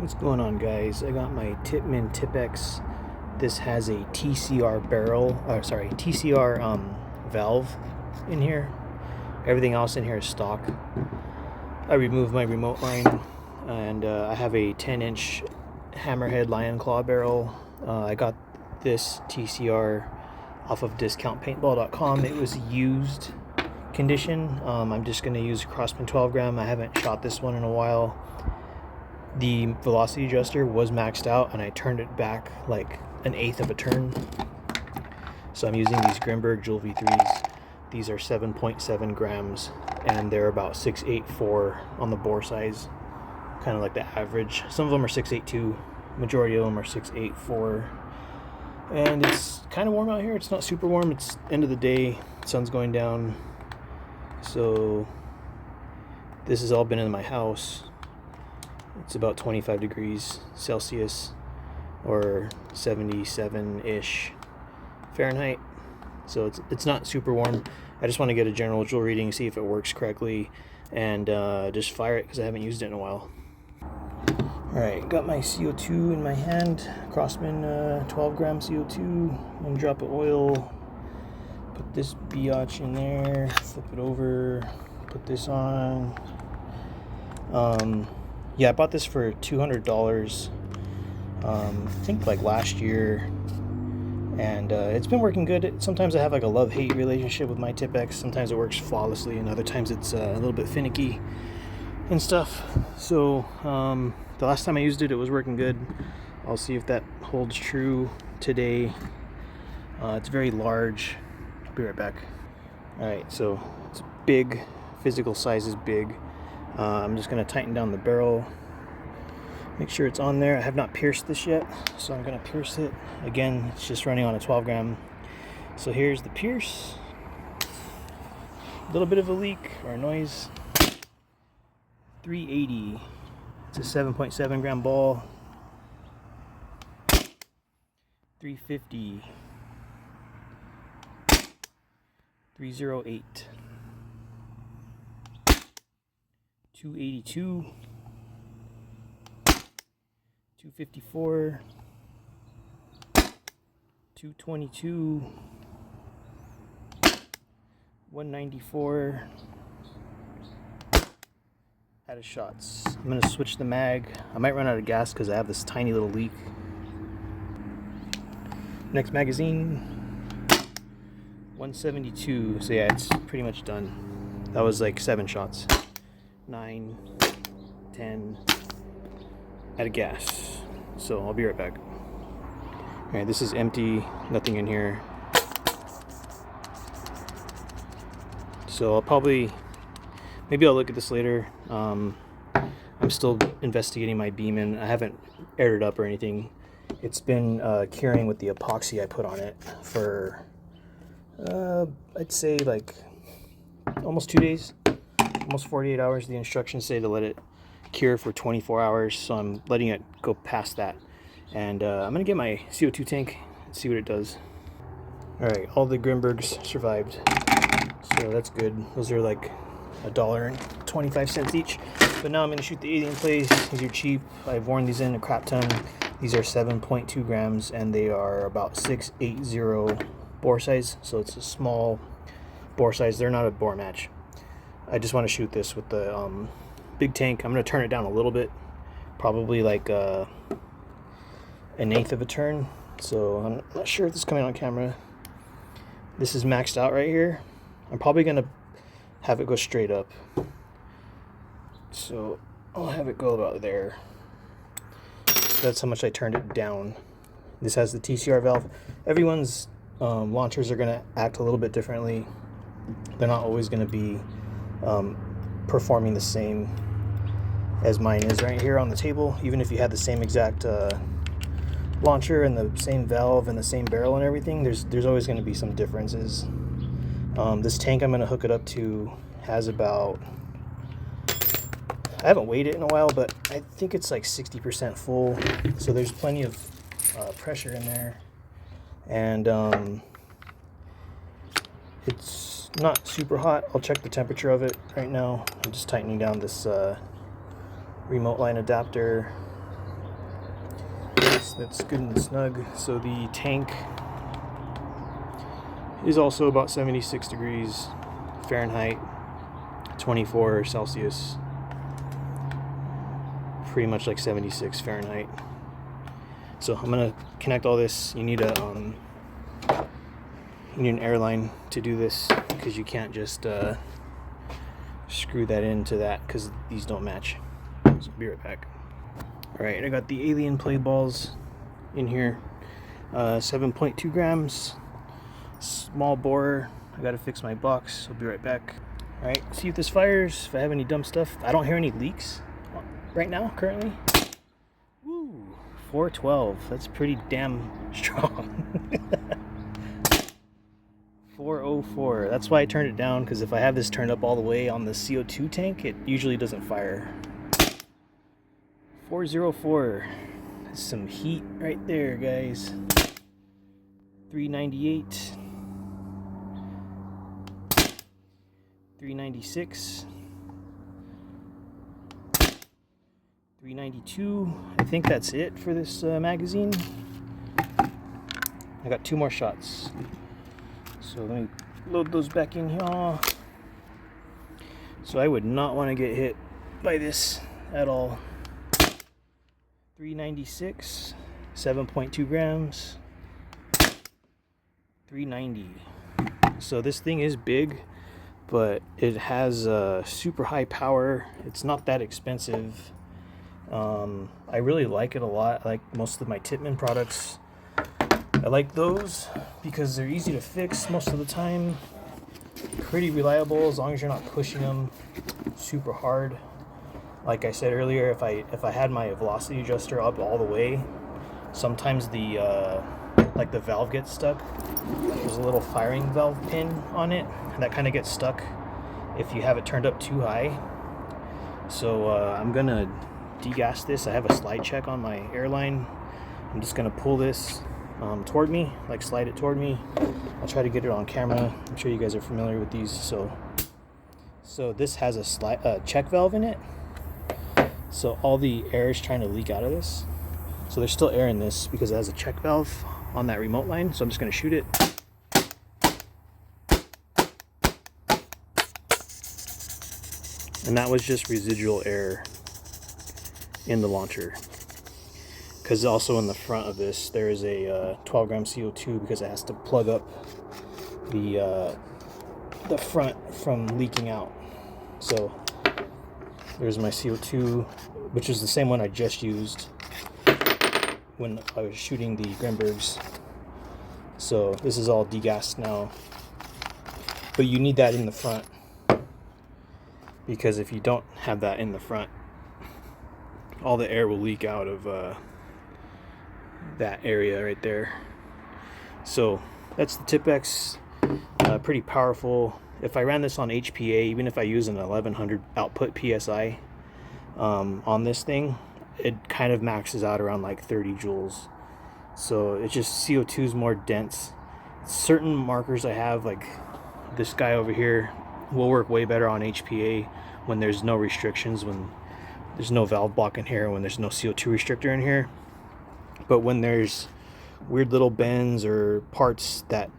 What's going on, guys? I got my Tippmann Tipex. This has a TCR TCR valve in here. Everything else in here is stock. I removed my remote line, and I have a 10-inch hammerhead lion claw barrel. I got this TCR off of discountpaintball.com. It was used condition. I'm just going to use a Crossman 12 gram. I haven't shot this one in a while. The velocity adjuster was maxed out, and I turned it back like an eighth of a turn. So I'm using these Grimburg Joules V3s. These are 7.7 grams, and they're about 6.84 on the bore size, kind of like the average. Some of them are 6.82. Majority of them are 6.84. And it's kind of warm out here. It's not super warm. It's end of the day. Sun's going down. So this has all been in my house. It's about 25 degrees Celsius or 77-ish Fahrenheit. So it's not super warm. I just want to get a general joule reading, see if it works correctly, and just fire it because I haven't used it in a while. Alright, got my CO2 in my hand. Crossman 12 gram CO2. 1 drop of oil. Put this biatch in there. Flip it over. Put this on. Yeah, I bought this for $200, I think like last year, and it's been working good. Sometimes I have like a love-hate relationship with my Tipex. Sometimes it works flawlessly, and other times it's a little bit finicky and stuff. So the last time I used it, it was working good. I'll see if that holds true today. It's very large. I'll be right back. Alright, so it's big. Physical size is big. I'm just going to tighten down the barrel, make sure it's on there. I have not pierced this yet, so I'm going to pierce it. Again, it's just running on a 12 gram. So here's the pierce. A little bit of a leak or a noise. 380. It's a 7.7 gram ball. 350. 308. 282, 254, 222, 194. Out of shots. I'm going to switch the mag. I might run out of gas because I have this tiny little leak. Next magazine, 172. So yeah, it's pretty much done. That was like 7 shots. 9, 10, out of gas. So I'll be right back. Alright, this is empty, nothing in here. So maybe I'll look at this later. I'm still investigating my Beeman. I haven't aired it up or anything. It's been curing with the epoxy I put on it for, I'd say like almost 2 days. Almost 48 hours. The instructions say to let it cure for 24 hours, so I'm letting it go past that. And I'm gonna get my CO2 tank and see what it does. Alright, all the Grimburgs survived, so that's good. Those are like $1.25 each. But now I'm gonna shoot the 80 in place. These are cheap. I've worn these in a crap ton. These are 7.2 grams, and they are about 680 bore size, so it's a small bore size. They're not a bore match. I just want to shoot this with the big tank. I'm going to turn it down a little bit, probably like an eighth of a turn. So I'm not sure if this is coming on camera. This is maxed out right here. I'm probably going to have it go straight up. So I'll have it go about there. So that's how much I turned it down. This has the TCR valve. Everyone's launchers are going to act a little bit differently. They're not always going to be performing the same as mine is right here on the table. Even if you had the same exact launcher and the same valve and the same barrel and everything, there's always going to be some differences. This tank I'm going to hook it up to has about, I haven't weighed it in a while, but I think it's like 60% full, so there's plenty of pressure in there. And it's not super hot. I'll check the temperature of it right now. I'm just tightening down this remote line adapter. that's good and snug. So the tank is also about 76 degrees Fahrenheit, 24 Celsius, pretty much like 76 Fahrenheit. So I'm gonna connect all this. You need an airline to do this, because you can't just screw that into that, because these don't match. So I'll be right back. All right, I got the alien play balls in here, 7.2 grams, small bore. I gotta fix my box. I'll be right back. All right, see if this fires, if I have any dumb stuff. I don't hear any leaks right now, currently. Woo, 412, that's pretty damn strong. 404, that's why I turned it down, because if I have this turned up all the way on the CO2 tank, it usually doesn't fire. 404, that's some heat right there, guys. 398, 396, 392. I think that's it for this magazine. I got 2 more shots. So let me load those back in here. So I would not want to get hit by this at all. 396, 7.2 grams, 390. So this thing is big, but it has super high power. It's not that expensive. I really like it a lot. I like most of my Tippmann products. I like those because they're easy to fix most of the time. Pretty reliable as long as you're not pushing them super hard. Like I said earlier, if I had my velocity adjuster up all the way, sometimes the like the valve gets stuck. There's a little firing valve pin on it that kind of gets stuck if you have it turned up too high. So I'm gonna degas this. I have a slide check on my airline. I'm just gonna pull this toward me, like slide it toward me. I'll try to get it on camera. I'm sure you guys are familiar with these. So this has a check valve in it. So all the air is trying to leak out of this. So there's still air in this because it has a check valve on that remote line. So I'm just gonna shoot it. And that was just residual air in the launcher. Because also in the front of this, there is a 12 gram CO2 because it has to plug up the front from leaking out. So there's my CO2, which is the same one I just used when I was shooting the Grimburgs. So this is all degassed now. But you need that in the front, because if you don't have that in the front, all the air will leak out of that area right there. So that's the TiPX. Pretty powerful. If I ran this on HPA, even if I use an 1100 output PSI on this thing, it kind of maxes out around like 30 joules. So it's just CO2 is more dense. Certain markers I have, like this guy over here, will work way better on HPA when there's no restrictions, when there's no valve block in here, when there's no CO2 restrictor in here. But when there's weird little bends or parts that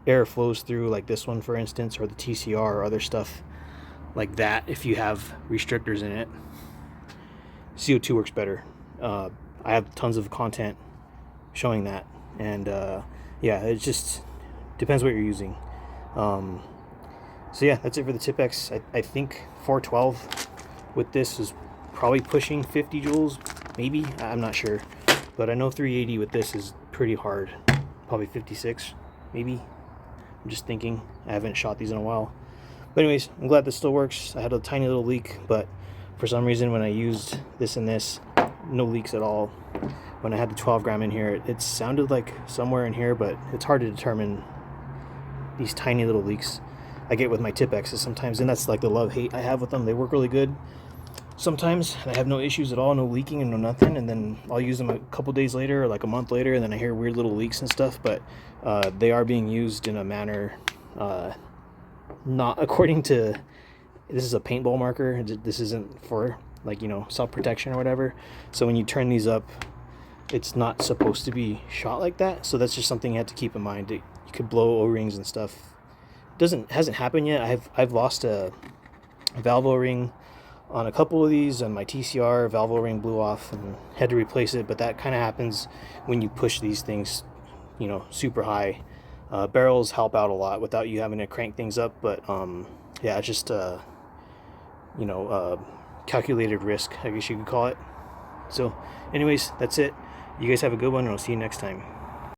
air flows through, like this one for instance, or the TCR or other stuff like that, if you have restrictors in it, CO2 works better. I have tons of content showing that, and yeah, it just depends what you're using. So yeah, that's it for the TiPX. I think 412 with this is probably pushing 50 joules, maybe, I'm not sure, but I know 380 with this is pretty hard, probably 56 maybe. I'm just thinking, I haven't shot these in a while. But anyways, I'm glad this still works. I had a tiny little leak, but for some reason when I used this and this, no leaks at all. When I had the 12 gram in here, it sounded like somewhere in here, but it's hard to determine these tiny little leaks I get with my TiPXs sometimes, and that's like the love-hate I have with them. They work really good sometimes, and I have no issues at all, no leaking and no nothing, and then I'll use them a couple days later or like a month later, and then I hear weird little leaks and stuff. But they are being used in a manner not according to, this is a paintball marker, this isn't for, like, you know, self-protection or whatever. So when you turn these up it's not supposed to be shot like that. So that's just something you have to keep in mind. You could blow O-rings and stuff. Hasn't happened yet. I've lost a valve O-ring on a couple of these. On my TCR, valve O-ring blew off and had to replace it. But that kind of happens when you push these things, you know, super high. Barrels help out a lot without you having to crank things up. But yeah, it's just you know, calculated risk, I guess you could call it. So anyways, that's it. You guys have a good one, and I'll see you next time.